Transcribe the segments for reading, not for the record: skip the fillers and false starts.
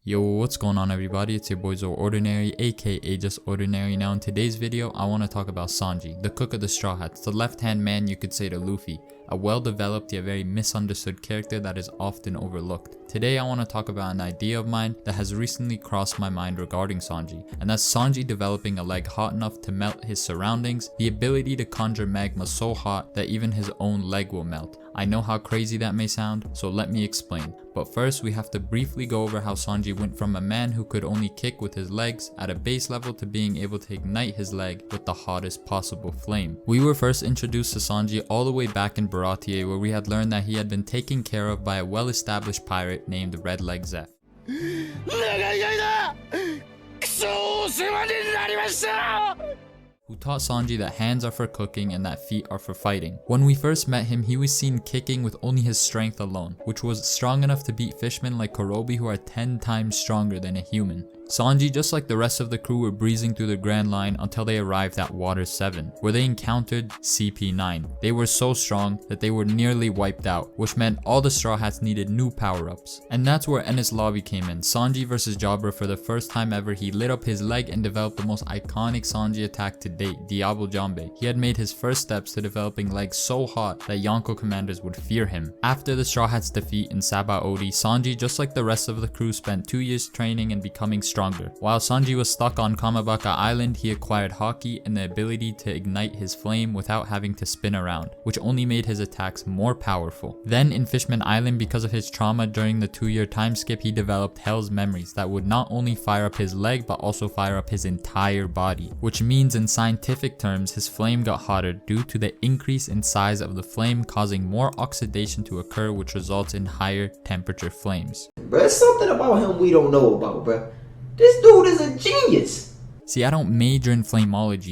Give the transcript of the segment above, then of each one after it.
Yo, what's going on everybody? It's your boy Zo Ordinary, aka Just Ordinary. Now in today's video, I want to talk about Sanji, the cook of the Straw Hats, the left-hand man you could say to Luffy, a well-developed yet very misunderstood character that is often overlooked. Today I want to talk about an idea of mine that has recently crossed my mind regarding Sanji, and that's Sanji developing a leg hot enough to melt his surroundings, the ability to conjure magma so hot that even his own leg will melt. I know how crazy that may sound, so let me explain. But first we have to briefly go over how Sanji went from a man who could only kick with his legs at a base level to being able to ignite his leg with the hottest possible flame. We were first introduced to Sanji all the way back in Baratie, where we had learned that he had been taken care of by a well-established pirate named Red Leg Zeph, who taught Sanji that hands are for cooking and that feet are for fighting. When we first met him, he was seen kicking with only his strength alone, which was strong enough to beat fishmen like Korobi who are 10 times stronger than a human. Sanji, just like the rest of the crew, were breezing through the Grand Line until they arrived at Water 7, where they encountered CP9. They were so strong that they were nearly wiped out, which meant all the Straw Hats needed new power-ups. And that's where Enies Lobby came in. Sanji versus Jabra. For the first time ever, he lit up his leg and developed the most iconic Sanji attack to date, Diable Jambe. He had made his first steps to developing legs so hot that Yonko commanders would fear him. After the Straw Hats' defeat in Sabaody, Sanji, just like the rest of the crew, spent 2 years training and becoming stronger. While Sanji was stuck on Kamabaka Island, he acquired Haki and the ability to ignite his flame without having to spin around, which only made his attacks more powerful. Then in Fishman Island, because of his trauma during the 2-year time skip, he developed Hell's Memories that would not only fire up his leg but also fire up his entire body, which means in scientific terms his flame got hotter due to the increase in size of the flame, causing more oxidation to occur, which results in higher temperature flames. There's something about him we don't know about, bruh. This dude is a genius. See, I don't major in flameology,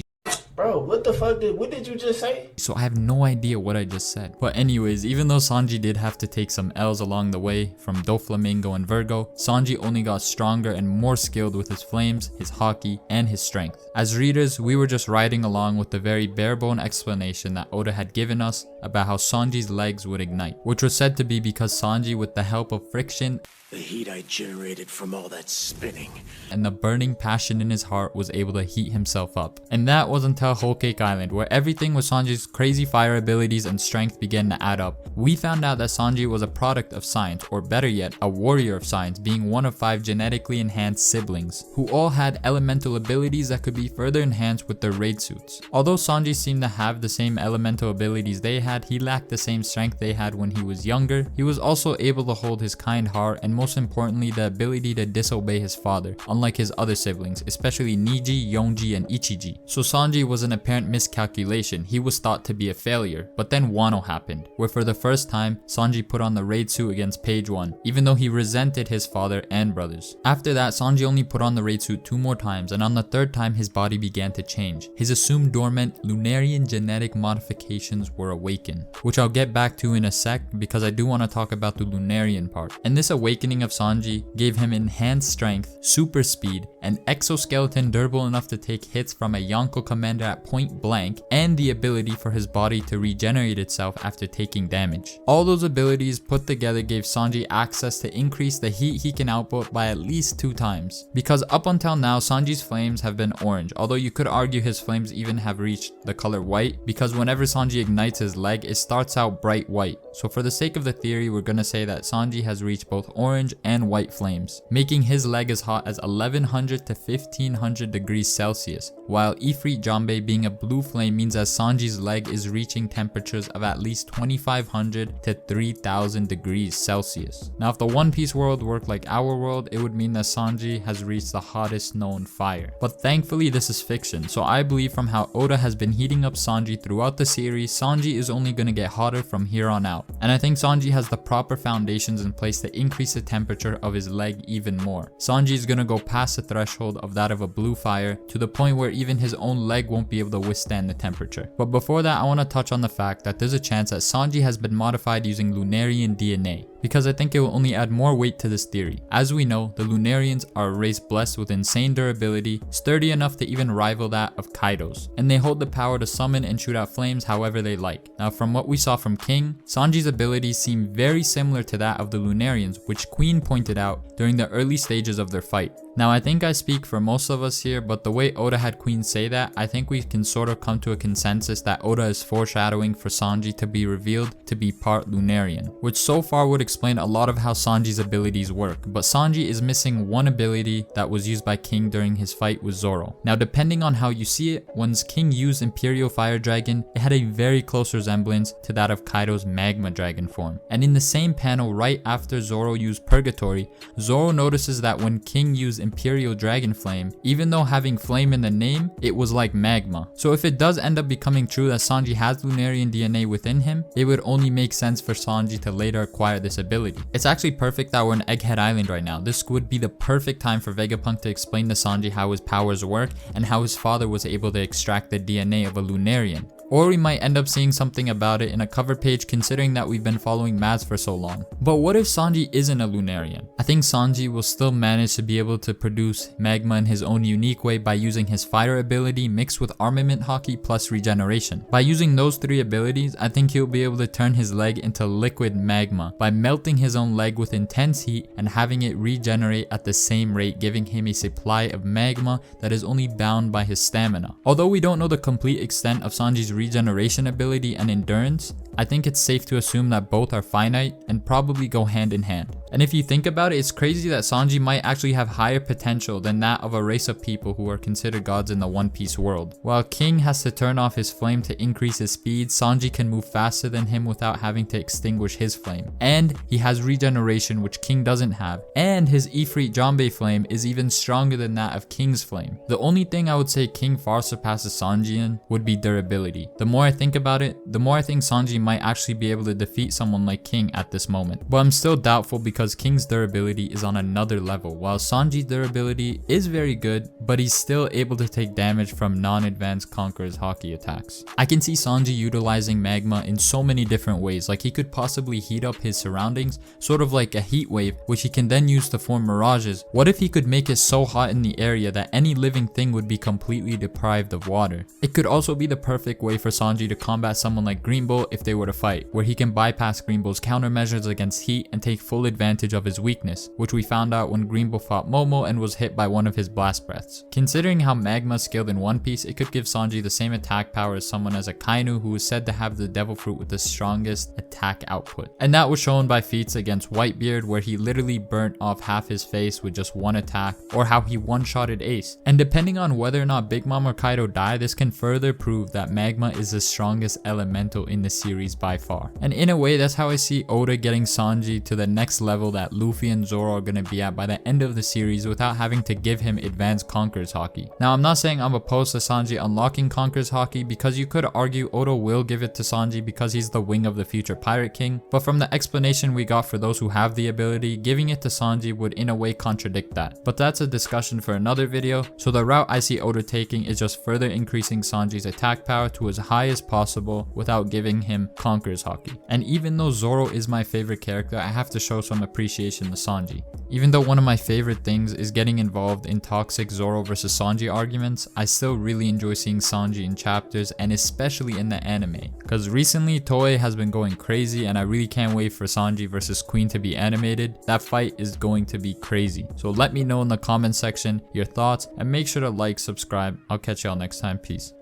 Bro, what the fuck what did you just say? so I have no idea what I just said. But anyways, even though Sanji did have to take some L's along the way from Doflamingo and Virgo, Sanji only got stronger and more skilled with his flames, his Haki, and his strength. As readers, we were just riding along with the very bare-bone explanation that Oda had given us about how Sanji's legs would ignite, which was said to be because Sanji, with the help of friction, the heat I generated from all that spinning, and the burning passion in his heart, was able to heat himself up. And that was until Whole Cake Island, where everything with Sanji's crazy fire abilities and strength began to add up. We found out that Sanji was a product of science, or better yet, a warrior of science, being one of 5 genetically enhanced siblings, who all had elemental abilities that could be further enhanced with their raid suits. Although Sanji seemed to have the same elemental abilities they had, he lacked the same strength they had when he was younger. He was also able to hold his kind heart, and most importantly, the ability to disobey his father, unlike his other siblings, especially Niji, Yonji, and Ichiji. So Sanji was an apparent miscalculation. He was thought to be a failure. But then Wano happened, where for the first time, Sanji put on the raid suit against Page 1, even though he resented his father and brothers. After that, Sanji only put on the raid suit 2 more times, and on the 3rd time, his body began to change. His assumed dormant Lunarian genetic modifications were awakened, which I'll get back to in a sec because I do want to talk about the Lunarian part. And this awakening of Sanji gave him enhanced strength, super speed, an exoskeleton durable enough to take hits from a Yonko commander at point blank, and the ability for his body to regenerate itself after taking damage. All those abilities put together gave Sanji access to increase the heat he can output by at least 2 times. Because up until now, Sanji's flames have been orange, although you could argue his flames even have reached the color white, because whenever Sanji ignites his leg, it starts out bright white. So for the sake of the theory, we're gonna say that Sanji has reached both orange and white flames, making his leg as hot as 1100 to 1500 degrees Celsius, while Ifrit Jambe being a blue flame means that Sanji's leg is reaching temperatures of at least 2500 to 3000 degrees Celsius. Now if the One Piece world worked like our world, it would mean that Sanji has reached the hottest known fire. But thankfully this is fiction, so I believe from how Oda has been heating up Sanji throughout the series, Sanji is only gonna get hotter from here on out. And I think Sanji has the proper foundations in place to increase the temperature of his leg even more. Sanji is gonna go past the threshold of that of a blue fire to the point where even his own leg won't be able to withstand the temperature. But before that, I want to touch on the fact that there's a chance that Sanji has been modified using Lunarian DNA. because I think it will only add more weight to this theory. As we know, the Lunarians are a race blessed with insane durability, sturdy enough to even rival that of Kaido's, and they hold the power to summon and shoot out flames however they like. Now from what we saw from King, Sanji's abilities seem very similar to that of the Lunarians, which Queen pointed out during the early stages of their fight. Now I think I speak for most of us here, but the way Oda had Queen say that, I think we can sort of come to a consensus that Oda is foreshadowing for Sanji to be revealed to be part Lunarian, which so far would explain a lot of how Sanji's abilities work, but Sanji is missing one ability that was used by King during his fight with Zoro. Now depending on how you see it, when King used Imperial Fire Dragon, it had a very close resemblance to that of Kaido's Magma Dragon form. And in the same panel right after Zoro used Purgatory, Zoro notices that when King used Imperial Dragon Flame, even though having flame in the name, it was like magma. So if it does end up becoming true that Sanji has Lunarian DNA within him, it would only make sense for Sanji to later acquire this ability. It's actually perfect that we're on Egghead Island right now. This would be the perfect time for Vegapunk to explain to Sanji how his powers work and how his father was able to extract the DNA of a Lunarian. Or we might end up seeing something about it in a cover page, considering that we've been following Maz for so long. But what if Sanji isn't a Lunarian? I think Sanji will still manage to be able to produce magma in his own unique way by using his fire ability mixed with armament haki plus regeneration. By using those three abilities, I think he'll be able to turn his leg into liquid magma by melting his own leg with intense heat and having it regenerate at the same rate, giving him a supply of magma that is only bound by his stamina. Although we don't know the complete extent of Sanji's regeneration ability and endurance, I think it's safe to assume that both are finite and probably go hand in hand. And if you think about it, it's crazy that Sanji might actually have higher potential than that of a race of people who are considered gods in the One Piece world. While King has to turn off his flame to increase his speed, Sanji can move faster than him without having to extinguish his flame. And he has regeneration, which King doesn't have. And his Ifrit Janbei flame is even stronger than that of King's flame. The only thing I would say King far surpasses Sanji in would be durability. The more I think about it, the more I think Sanji might actually be able to defeat someone like King at this moment. But I'm still doubtful because King's durability is on another level, while Sanji's durability is very good, but he's still able to take damage from non-advanced Conqueror's Haki attacks. I can see Sanji utilizing magma in so many different ways, like he could possibly heat up his surroundings, sort of like a heat wave, which he can then use to form mirages. What if he could make it so hot in the area that any living thing would be completely deprived of water? It could also be the perfect way for Sanji to combat someone like Green Bull if they were to fight, where he can bypass Green Bull's countermeasures against heat and take full advantage of his weakness, which we found out when Green Bull fought Momo and was hit by one of his blast breaths. Considering how magma is skilled in One Piece, it could give Sanji the same attack power as someone as a Kainu, who is said to have the devil fruit with the strongest attack output. And that was shown by feats against Whitebeard, where he literally burnt off half his face with just one attack, or how he one-shotted Ace. And depending on whether or not Big Mom or Kaido die, this can further prove that magma is the strongest elemental in the series by far. And in a way, that's how I see Oda getting Sanji to the next level that Luffy and Zoro are gonna be at by the end of the series without having to give him advanced Conqueror's Haki. Now, I'm not saying I'm opposed to Sanji unlocking Conqueror's Haki, because you could argue Oda will give it to Sanji because he's the wing of the future Pirate King, but from the explanation we got for those who have the ability, giving it to Sanji would in a way contradict that. But that's a discussion for another video, so the route I see Oda taking is just further increasing Sanji's attack power to as high as possible without giving him Conqueror's Haki. And even though Zoro is my favorite character, I have to show some appreciation to Sanji. Even though one of my favorite things is getting involved in toxic Zoro versus Sanji arguments, I still really enjoy seeing Sanji in chapters, and especially in the anime. Because recently Toei has been going crazy, and I really can't wait for Sanji versus Queen to be animated. That fight is going to be crazy. So let me know in the comment section your thoughts, and make sure to like, subscribe. I'll catch y'all next time. Peace.